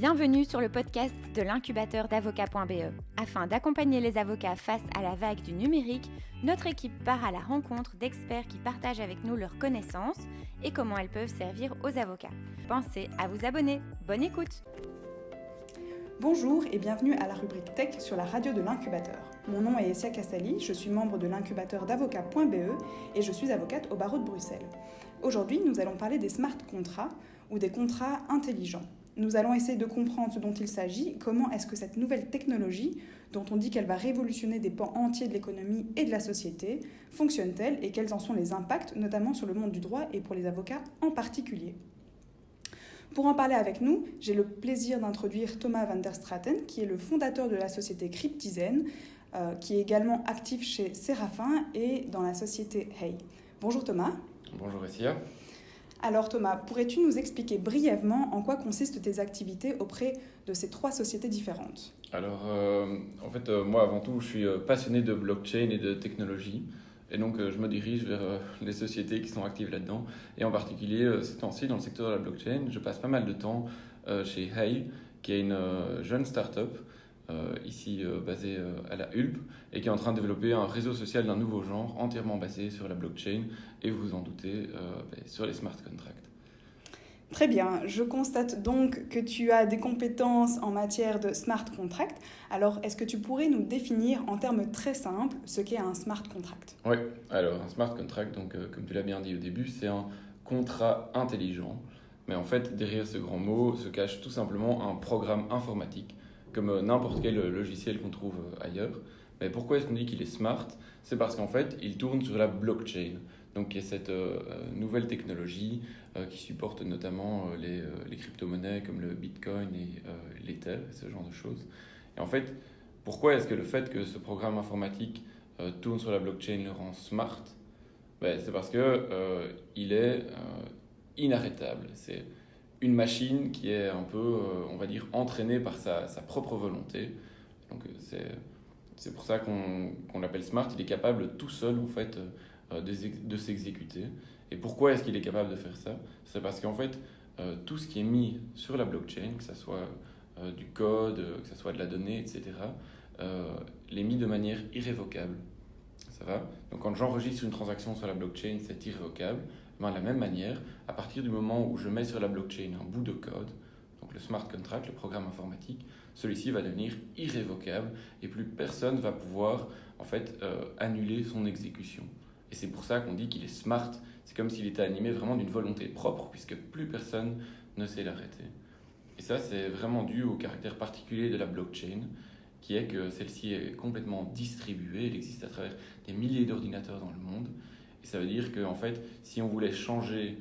Bienvenue sur le podcast de l'incubateur d'avocats.be. Afin d'accompagner les avocats face à la vague du numérique, notre équipe part à la rencontre d'experts qui partagent avec nous leurs connaissances et comment elles peuvent servir aux avocats. Pensez à vous abonner. Bonne écoute! Bonjour et bienvenue à la rubrique Tech sur la radio de l'incubateur. Mon nom est Essia Castali, je suis membre de l'incubateur d'avocats.be et je suis avocate au barreau de Bruxelles. Aujourd'hui, nous allons parler des smart contracts ou des contrats intelligents. Nous allons essayer de comprendre ce dont il s'agit, comment est-ce que cette nouvelle technologie, dont on dit qu'elle va révolutionner des pans entiers de l'économie et de la société, fonctionne-t-elle et quels en sont les impacts, notamment sur le monde du droit et pour les avocats en particulier. Pour en parler avec nous, j'ai le plaisir d'introduire Thomas van der Straten, qui est le fondateur de la société Cryptizen, qui est également actif chez Séraphin et dans la société Hey. Bonjour Thomas. Bonjour Essia. Alors Thomas, pourrais-tu nous expliquer brièvement en quoi consistent tes activités auprès de ces trois sociétés différentes ? Alors, moi avant tout, je suis passionné de blockchain et de technologie. Et donc, je me dirige vers les sociétés qui sont actives là-dedans. Et en particulier, ces temps-ci, dans le secteur de la blockchain, je passe pas mal de temps chez Hey, qui est une jeune start-up ici basée à la Hulpe et qui est en train de développer un réseau social d'un nouveau genre entièrement basé sur la blockchain et vous vous en doutez, sur les smart contracts. Très bien, je constate donc que tu as des compétences en matière de smart contract. Alors, est-ce que tu pourrais nous définir en termes très simples ce qu'est un smart contract ? Oui, alors un smart contract, donc, comme tu l'as bien dit au début, c'est un contrat intelligent. Mais en fait, derrière ce grand mot se cache tout simplement un programme informatique, comme n'importe quel logiciel qu'on trouve ailleurs. Mais pourquoi est-ce qu'on dit qu'il est smart ? C'est parce qu'en fait, il tourne sur la blockchain, donc qui est cette nouvelle technologie qui supporte notamment les crypto-monnaies comme le Bitcoin et l'Ether, et ce genre de choses. Et en fait, pourquoi est-ce que le fait que ce programme informatique tourne sur la blockchain le rend smart ? C'est parce qu'il est inarrêtable. C'est une machine qui est un peu, on va dire, entraînée par sa propre volonté. Donc c'est pour ça qu'on l'appelle smart. Il est capable tout seul en fait de s'exécuter. Et pourquoi est-ce qu'il est capable de faire ça ? C'est parce qu'en fait, tout ce qui est mis sur la blockchain, que ce soit du code, que ce soit de la donnée, etc., est mis de manière irrévocable. Ça va ? Donc quand j'enregistre une transaction sur la blockchain, c'est irrévocable. De la même manière, à partir du moment où je mets sur la blockchain un bout de code, donc le smart contract, le programme informatique, celui-ci va devenir irrévocable et plus personne va pouvoir en fait annuler son exécution. Et c'est pour ça qu'on dit qu'il est smart. C'est comme s'il était animé vraiment d'une volonté propre puisque plus personne ne sait l'arrêter. Et ça, c'est vraiment dû au caractère particulier de la blockchain, qui est que celle-ci est complètement distribuée. Elle existe à travers des milliers d'ordinateurs dans le monde. Et ça veut dire qu'en fait, si on voulait changer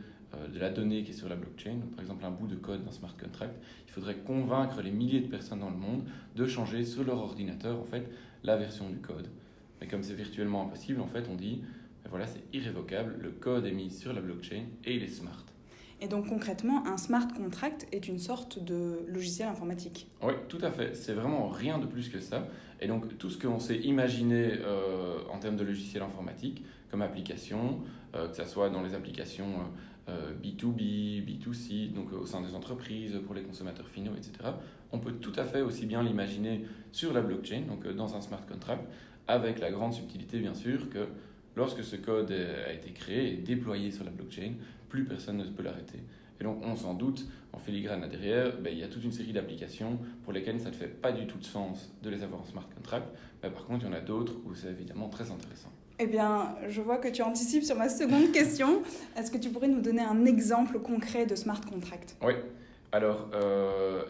de la donnée qui est sur la blockchain, donc par exemple un bout de code d'un smart contract, il faudrait convaincre les milliers de personnes dans le monde de changer sur leur ordinateur en fait la version du code. Mais comme c'est virtuellement impossible, en fait, on dit voilà, c'est irrévocable, le code est mis sur la blockchain et il est smart. Et donc concrètement, un smart contract est une sorte de logiciel informatique. Oui, tout à fait. C'est vraiment rien de plus que ça. Et donc tout ce qu'on s'est imaginé en termes de logiciel informatique, comme application, que ce soit dans les applications B2B, B2C, donc au sein des entreprises, pour les consommateurs finaux, etc., on peut tout à fait aussi bien l'imaginer sur la blockchain, donc dans un smart contract, avec la grande subtilité bien sûr que lorsque ce code a été créé et déployé sur la blockchain, plus personne ne peut l'arrêter. Et donc, on s'en doute, en filigrane là derrière, il y a toute une série d'applications pour lesquelles ça ne fait pas du tout de sens de les avoir en smart contract. Mais par contre, il y en a d'autres où c'est évidemment très intéressant. Eh bien, je vois que tu anticipes sur ma seconde question. Est-ce que tu pourrais nous donner un exemple concret de smart contract ? Oui. Alors,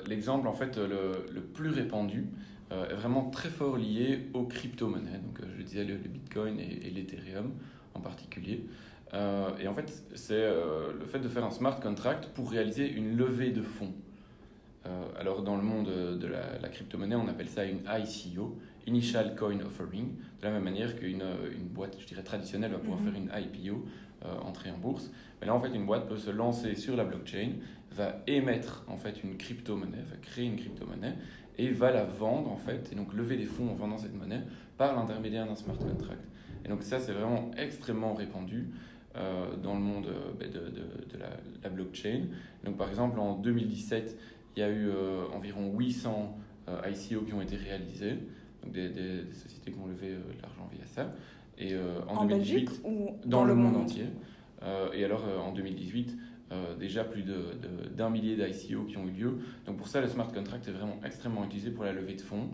l'exemple en fait le plus répandu est vraiment très fort lié aux crypto-monnaies. Donc, je disais le Bitcoin et l'Ethereum en particulier. Et en fait, c'est le fait de faire un smart contract pour réaliser une levée de fonds. Alors, dans le monde de la crypto-monnaie, on appelle ça une ICO, Initial Coin Offering, de la même manière qu'une boîte, je dirais, traditionnelle va pouvoir faire une IPO, entrée en bourse. Mais là, en fait, une boîte peut se lancer sur la blockchain, va émettre en fait une crypto-monnaie, va créer une crypto-monnaie et va la vendre en fait, et donc lever des fonds en vendant cette monnaie par l'intermédiaire d'un smart contract. Et donc ça, c'est vraiment extrêmement répandu dans le monde de la blockchain. Donc par exemple, en 2017, il il y a eu environ 800 ICO qui ont été réalisés, donc des sociétés qui ont levé de l'argent via ça. Et en 2018, Belgique ou dans le monde entier. Et alors en 2018, déjà plus d'un millier d'ICO qui ont eu lieu. Donc pour ça, le smart contract est vraiment extrêmement utilisé pour la levée de fonds.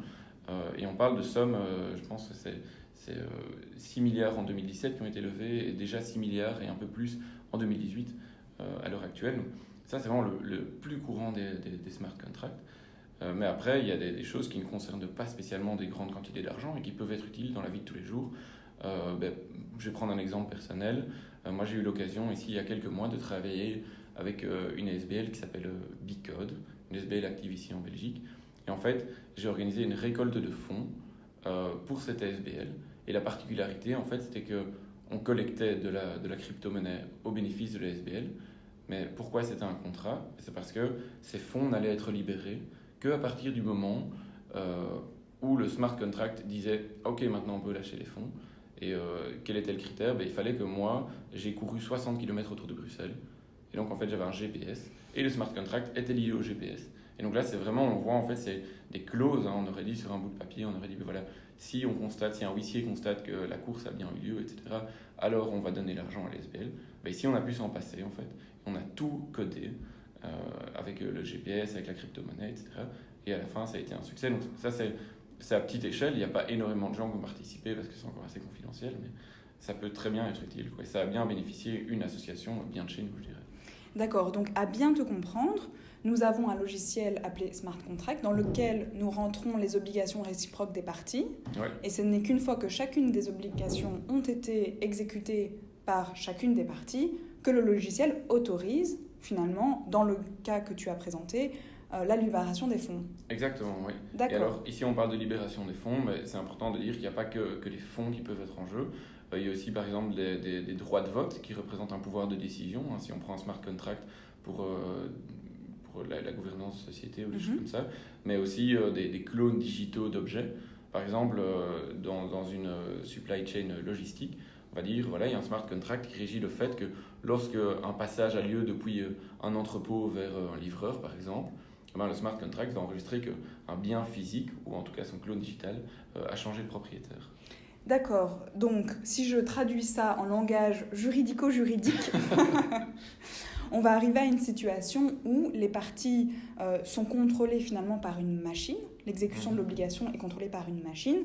Et on parle de sommes, je pense que c'est 6 milliards en 2017 qui ont été levés, et déjà 6 milliards et un peu plus en 2018 à l'heure actuelle. Donc, ça, c'est vraiment le plus courant des smart contracts. Mais après, il y a des choses qui ne concernent pas spécialement des grandes quantités d'argent et qui peuvent être utiles dans la vie de tous les jours. Je vais prendre un exemple personnel. Moi, j'ai eu l'occasion ici, il y a quelques mois, de travailler avec une SBL qui s'appelle Bicode, une SBL active ici en Belgique. Et en fait, j'ai organisé une récolte de fonds pour cette SBL. Et la particularité, en fait, c'était qu'on collectait de la crypto-monnaie au bénéfice de la SBL. Mais pourquoi c'était un contrat? C'est parce que ces fonds n'allaient être libérés qu'à partir du moment où le smart contract disait « Ok, maintenant on peut lâcher les fonds ». Et quel était le critère? Il fallait que moi, j'ai couru 60 km autour de Bruxelles. Et donc, en fait, j'avais un GPS. Et le smart contract était lié au GPS. Et donc là, c'est vraiment, on voit, en fait, c'est des clauses. On aurait dit sur un bout de papier, on aurait dit, voilà, si un huissier constate que la course a bien eu lieu, etc., alors on va donner l'argent à l'SBL. Ici, on a pu s'en passer, en fait. On a tout codé avec le GPS, avec la crypto-monnaie, etc. Et à la fin, ça a été un succès. Donc ça, c'est à petite échelle. Il n'y a pas énormément de gens qui ont participé parce que c'est encore assez confidentiel, mais ça peut très bien être utile. Et ça a bien bénéficié une association bien de chez nous, je dirais. D'accord, donc à bien te comprendre, nous avons un logiciel appelé Smart Contract dans lequel nous rentrons les obligations réciproques des parties. Ouais. Et ce n'est qu'une fois que chacune des obligations ont été exécutées par chacune des parties que le logiciel autorise, finalement, dans le cas que tu as présenté, la libération des fonds. Exactement, oui. D'accord. Et alors, ici, on parle de libération des fonds, mais c'est important de dire qu'il n'y a pas que les fonds qui peuvent être en jeu. Il y a aussi, par exemple, des droits de vote qui représentent un pouvoir de décision. Si on prend un smart contract pour la gouvernance de société ou des choses comme ça, mais aussi des clones digitaux d'objets. Par exemple, dans une supply chain logistique, on va dire, voilà, il y a un smart contract qui régit le fait que lorsque un passage a lieu depuis un entrepôt vers un livreur, par exemple, le smart contract va enregistrer qu'un bien physique, ou en tout cas son clone digital, a changé de propriétaire. D'accord. Donc, si je traduis ça en langage juridico-juridique, on va arriver à une situation où les parties sont contrôlées finalement par une machine. L'exécution de l'obligation est contrôlée par une machine.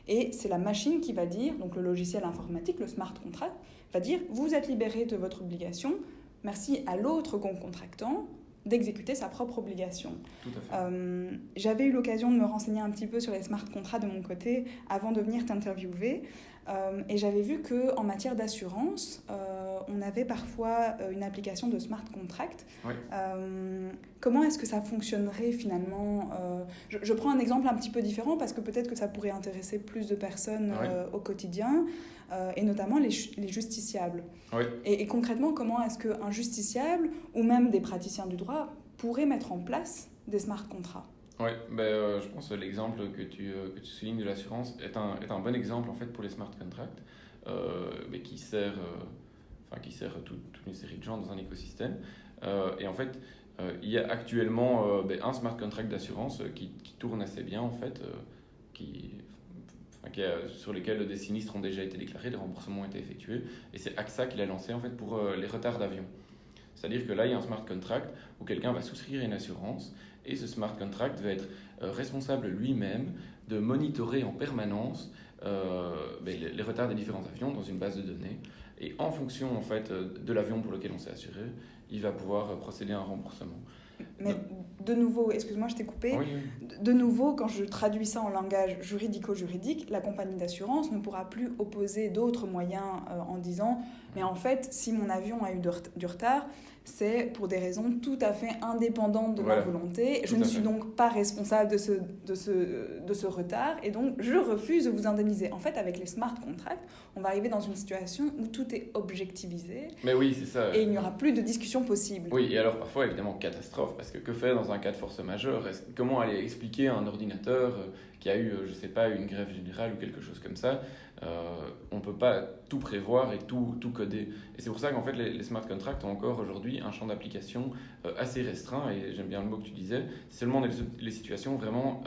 Et c'est la machine qui va dire, donc le logiciel informatique, le smart contract, va dire « Vous êtes libéré de votre obligation, merci à l'autre contractant d'exécuter sa propre obligation. » Tout à fait. J'avais eu l'occasion de me renseigner un petit peu sur les smart contracts de mon côté avant de venir t'interviewer. Et j'avais vu qu'en matière d'assurance, on avait parfois une application de smart contract. Oui. Comment est-ce que ça fonctionnerait finalement? Je prends un exemple un petit peu différent parce que peut-être que ça pourrait intéresser plus de personnes au quotidien, et notamment les justiciables. Oui. Et concrètement, comment est-ce qu'un justiciable ou même des praticiens du droit pourraient mettre en place des smart contracts? Oui, je pense que l'exemple que tu soulignes de l'assurance est un bon exemple en fait pour les smart contracts, qui sert toute une série de gens dans un écosystème. Et en fait, il y a actuellement un smart contract d'assurance qui tourne assez bien en fait, sur lesquels des sinistres ont déjà été déclarés, des remboursements ont été effectués, et c'est AXA qui l'a lancé en fait pour les retards d'avion. C'est-à-dire que là, il y a un smart contract où quelqu'un va souscrire une assurance et ce smart contract va être responsable lui-même de monitorer en permanence les retards des différents avions dans une base de données. Et en fonction en fait, de l'avion pour lequel on s'est assuré, il va pouvoir procéder à un remboursement. Mais de nouveau, excuse-moi, je t'ai coupé. Oui. De nouveau, quand je traduis ça en langage juridico-juridique, la compagnie d'assurance ne pourra plus opposer d'autres moyens en disant « mais en fait, si mon avion a eu du retard, c'est pour des raisons tout à fait indépendantes de ma volonté. Je ne suis donc pas responsable de ce retard et donc je refuse de vous indemniser. » En fait, avec les smart contracts, on va arriver dans une situation où tout est objectivisé. Mais oui, c'est ça. Et il n'y aura plus de discussion possible. Oui, et alors parfois, évidemment, catastrophe. Parce que faire dans un cas de force majeure? Comment aller expliquer à un ordinateur qui a eu, je ne sais pas, une grève générale ou quelque chose comme ça, On ne peut pas tout prévoir et tout coder. Et c'est pour ça qu'en fait, les smart contracts ont encore aujourd'hui un champ d'application assez restreint, et j'aime bien le mot que tu disais, c'est seulement les situations vraiment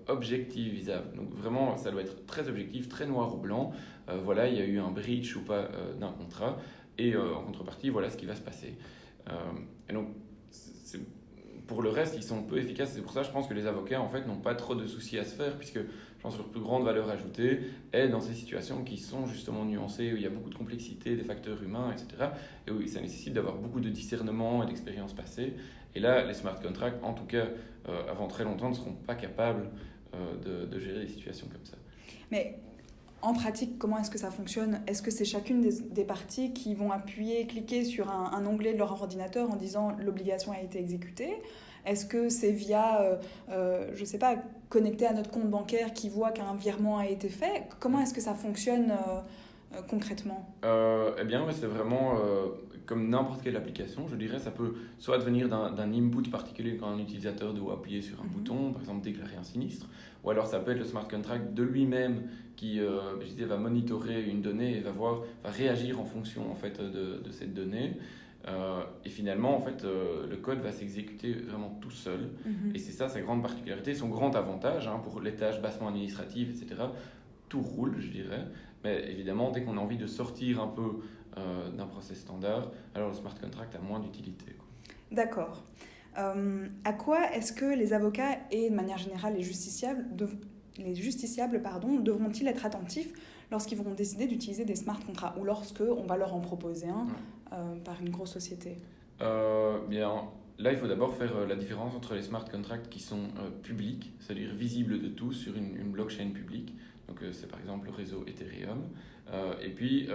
objectivisables. Donc vraiment, ça doit être très objectif, très noir ou blanc. Voilà, il y a eu un breach ou pas d'un contrat, et en contrepartie, voilà ce qui va se passer. Et donc, pour le reste, ils sont peu efficaces. C'est pour ça, je pense que les avocats, en fait, n'ont pas trop de soucis à se faire, puisque je pense que leur plus grande valeur ajoutée est dans ces situations qui sont justement nuancées, où il y a beaucoup de complexité, des facteurs humains, etc. Et où ça nécessite d'avoir beaucoup de discernement et d'expérience passée. Et là, les smart contracts, en tout cas, avant très longtemps, ne seront pas capables de gérer des situations comme ça. Mais en pratique, comment est-ce que ça fonctionne ? Est-ce que c'est chacune des parties qui vont cliquer sur un onglet de leur ordinateur en disant « l'obligation a été exécutée » ? Est-ce que c'est via, je ne sais pas, connecté à notre compte bancaire qui voit qu'un virement a été fait ? Comment est-ce que ça fonctionne concrètement ? Eh bien, c'est vraiment comme n'importe quelle application. Je dirais ça peut soit devenir d'un input particulier quand un utilisateur doit appuyer sur un bouton, par exemple déclarer un sinistre, ou alors ça peut être le smart contract de lui-même qui va monitorer une donnée et va réagir en fonction en fait, de cette donnée. Et finalement, en fait, le code va s'exécuter vraiment tout seul. Et c'est ça sa grande particularité, son grand avantage pour les tâches bassement administratives, etc. Tout roule, je dirais. Mais évidemment, dès qu'on a envie de sortir un peu d'un process standard, alors le smart contract a moins d'utilité. D'accord. À quoi est-ce que les avocats et de manière générale les justiciables devront-ils être attentifs lorsqu'ils vont décider d'utiliser des smart contracts ou lorsqu'on va leur en proposer un par une grosse société ? Bien, là, il faut d'abord faire la différence entre les smart contracts qui sont publics, c'est-à-dire visibles de tous sur une blockchain publique. Donc, c'est par exemple le réseau Ethereum. Et puis,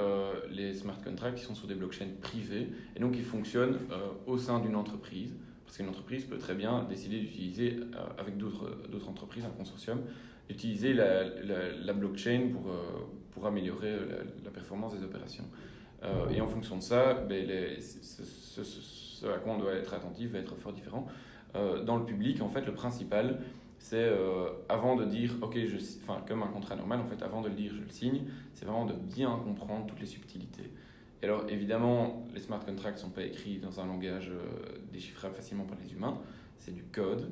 les smart contracts qui sont sur des blockchains privées et donc qui fonctionnent au sein d'une entreprise. Parce qu'une entreprise peut très bien décider d'utiliser, avec d'autres entreprises, un consortium, d'utiliser la blockchain pour améliorer la performance des opérations. Et en fonction de ça, ce à quoi on doit être attentif va être fort différent. Dans le public, en fait, le principal, c'est avant de dire, comme un contrat normal, en fait, avant de le dire, je le signe, c'est vraiment de bien comprendre toutes les subtilités. Et alors, évidemment, les smart contracts ne sont pas écrits dans un langage déchiffrable facilement par les humains, c'est du code.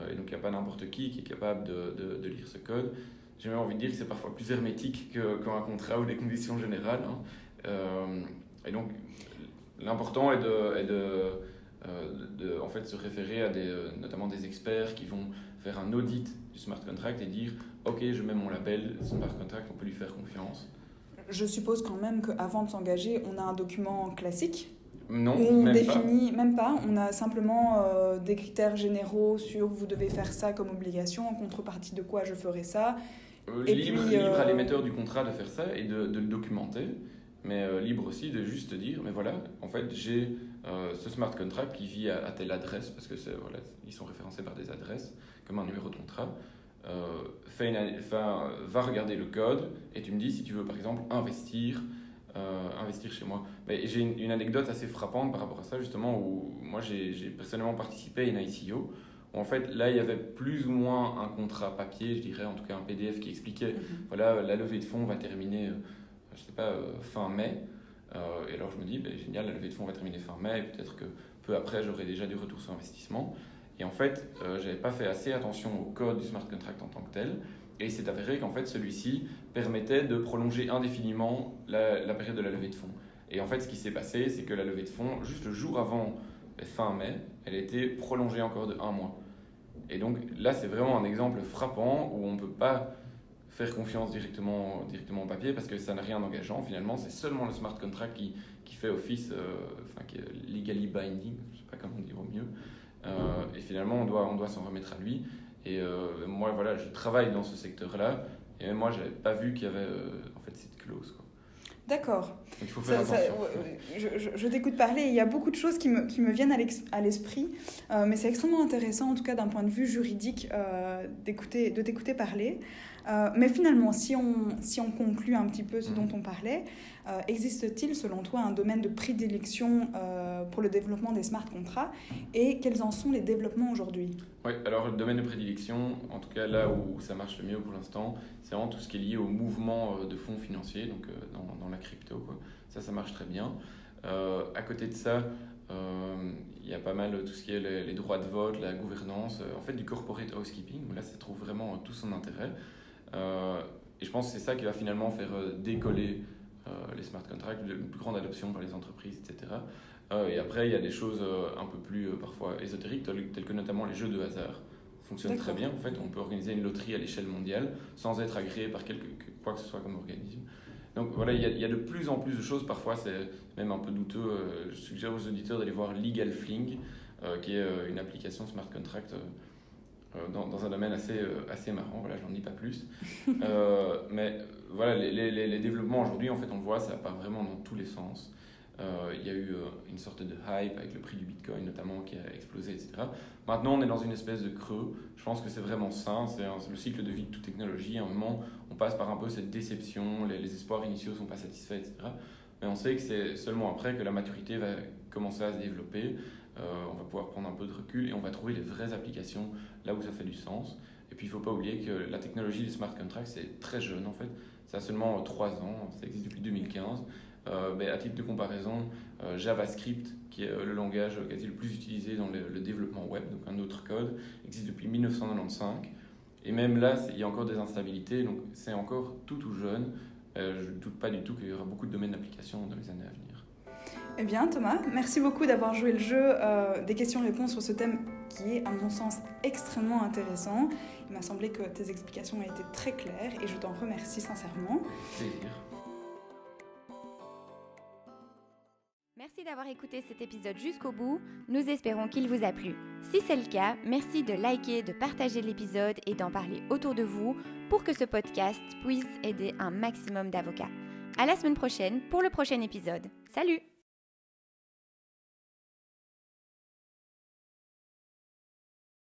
Et donc, il n'y a pas n'importe qui est capable de lire ce code. J'ai même envie de dire que c'est parfois plus hermétique qu'un contrat ou des conditions générales. Et donc, l'important est de en fait, se référer à notamment des experts qui vont faire un audit du smart contract et dire « Ok, je mets mon label smart contract, on peut lui faire confiance ». Je suppose quand même qu'avant de s'engager, on a un document classique. Non, où on même définit, même pas. On a simplement des critères généraux sur vous devez faire ça comme obligation, en contrepartie de quoi je ferai ça. Libre à l'émetteur du contrat de faire ça et de le documenter, mais libre aussi de juste dire mais voilà, en fait j'ai ce smart contract qui vit à telle adresse, parce que ils sont référencés par des adresses, comme un numéro de contrat. Va regarder le code et tu me dis si tu veux par exemple investir chez moi. Mais j'ai une anecdote assez frappante par rapport à ça justement, où moi j'ai personnellement participé à une ICO où en fait là il y avait plus ou moins un contrat papier, je dirais en tout cas un PDF qui expliquait voilà, la levée de fonds va terminer fin mai, et alors je me dis génial, la levée de fonds va terminer fin mai et peut-être que peu après j'aurai déjà du retour sur investissement. Et en fait, je n'avais pas fait assez attention au code du smart contract en tant que tel. Et il s'est avéré qu'en fait, celui-ci permettait de prolonger indéfiniment la période de la levée de fonds. Et en fait, ce qui s'est passé, c'est que la levée de fonds, juste le jour avant, fin mai, elle a été prolongée encore de 1 mois. Et donc là, c'est vraiment un exemple frappant où on ne peut pas faire confiance directement au papier parce que ça n'a rien d'engageant. Finalement, c'est seulement le smart contract qui fait office, qui est legally binding, je ne sais pas comment dire au mieux. Et finalement, on doit s'en remettre à lui. Et moi, voilà, je travaille dans ce secteur-là. Et même moi, je n'avais pas vu qu'il y avait en fait cette clause, quoi. D'accord. Donc, il faut faire attention. Je t'écoute parler. Il y a beaucoup de choses qui me viennent à l'esprit. Mais c'est extrêmement intéressant, en tout cas d'un point de vue juridique, de t'écouter parler. Mais finalement, si on conclut un petit peu ce dont on parlait, Existe-t-il selon toi un domaine de prédilection pour le développement des smart contracts et quels en sont les développements aujourd'hui? Oui, alors le domaine de prédilection, en tout cas là où ça marche le mieux pour l'instant, c'est vraiment tout ce qui est lié au mouvement de fonds financiers, donc dans la crypto, quoi. Ça marche très bien. À côté de ça, il y a pas mal tout ce qui est les droits de vote, la gouvernance, en fait du corporate housekeeping, où là ça trouve vraiment tout son intérêt. Et je pense que c'est ça qui va finalement faire décoller les smart contracts, une plus grande adoption par les entreprises, etc. Et après, il y a des choses un peu plus parfois ésotériques, telles que notamment les jeux de hasard. Fonctionnent très bien. En fait, on peut organiser une loterie à l'échelle mondiale sans être agréé par quoi que ce soit comme organisme. Donc voilà, il y a de plus en plus de choses. Parfois, c'est même un peu douteux. Je suggère aux auditeurs d'aller voir Legal Fling, qui est une application smart contract dans un domaine assez marrant. Voilà, j'en dis pas plus. Mais voilà, les développements aujourd'hui, en fait, on le voit, ça part vraiment dans tous les sens. Il y a eu une sorte de hype avec le prix du Bitcoin notamment qui a explosé, etc. Maintenant, on est dans une espèce de creux. Je pense que c'est vraiment sain. C'est le cycle de vie de toute technologie. À un moment, on passe par un peu cette déception. Les espoirs initiaux ne sont pas satisfaits, etc. Mais on sait que c'est seulement après que la maturité va commencer à se développer. On va pouvoir prendre un peu de recul et on va trouver les vraies applications là où ça fait du sens. Et puis, il ne faut pas oublier que la technologie des smart contracts, c'est très jeune en fait. Ça a seulement 3 ans. Ça existe depuis 2015. À titre de comparaison, JavaScript, qui est le langage quasi le plus utilisé dans le développement web, donc un autre code, existe depuis 1995. Et même là, il y a encore des instabilités, donc c'est encore tout jeune. Je ne doute pas du tout qu'il y aura beaucoup de domaines d'application dans les années à venir. Eh bien Thomas, merci beaucoup d'avoir joué le jeu des questions-réponses sur ce thème qui est à mon sens extrêmement intéressant. Il m'a semblé que tes explications ont été très claires et je t'en remercie sincèrement. Plaisir. Merci d'avoir écouté cet épisode jusqu'au bout, nous espérons qu'il vous a plu. Si c'est le cas, merci de liker, de partager l'épisode et d'en parler autour de vous pour que ce podcast puisse aider un maximum d'avocats. À la semaine prochaine pour le prochain épisode. Salut!